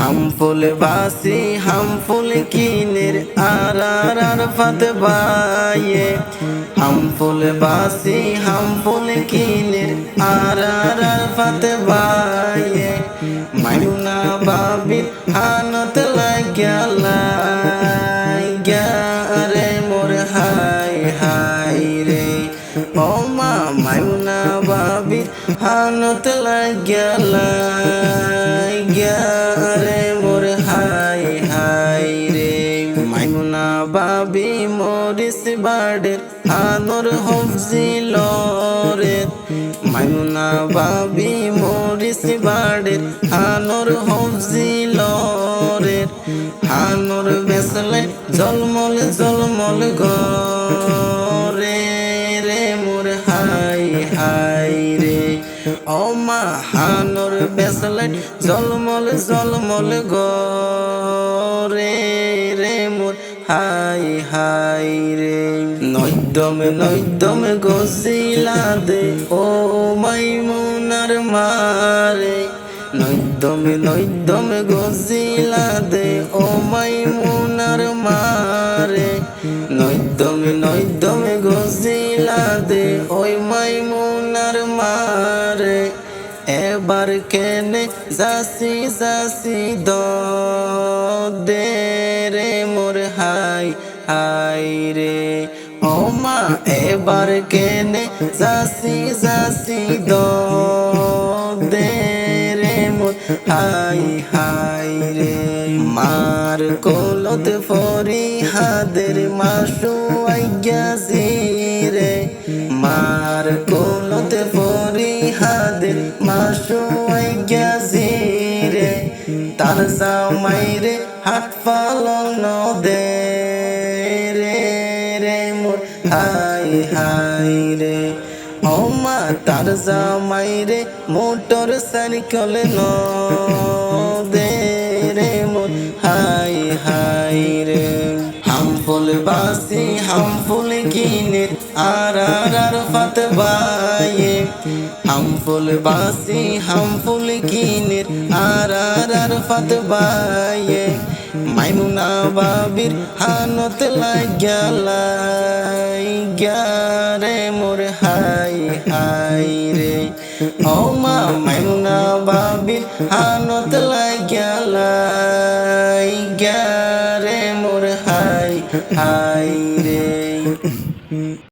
हम फूल बासी हम फूल कीनिर आर फत बाये हम फूल बासी हम फूल कीनिर आर फत बाये मायूना बाबिर हानत लाग्या रे मोर हाय हाय रे ओ मा मायूना बाबिर हानत लाग्या रे मोर हाय हाय रे मायूना बाबी मोरिस बाड़े आनोर हफजी लरे मायूना बाबी मोरिस बाड़े आनोर हफजी लरे आनोर बेसले जलमल जलमल घरे रे मोर हाय हाय रे ओ मा हानोर बेसले जलमल जलमल घरे रे मोर हाय हाय रे নইদমে গছিলা দে ও মাইমুনার মারে নইদমে গছিলা দে ও মাইমুনার মারে নইদমে গছিলা দে ওই মাইমুনার মারে এবার কেনে যাসি যাসি দে রে মোর হাই হাই রে ও মা এবার কেনে যাসি যাসি দে রে মোর হাই হাই রে মার কোলত ফরি হাদের মাসু আইয়াছি রে মার কোলত ফরি হাদের মাসু আইয়াছি রে তার জামাই রে হাত পালন দে রে মোর হাই হাই রে ও মা তার জামাই রে মোটর সাইকেল ন দে রে মোর হাই হাই রে हम फूल बासी हम फूल कीनिर आर फत बाये हम फूल बासी हम फूल कीनिर आर फत बाये मायमुना बाबिर हानत लाग्या रे मोर हाय हाय रे ओ मा मायमुना बाबिर हानत लाग्या रे मोर हाय हाय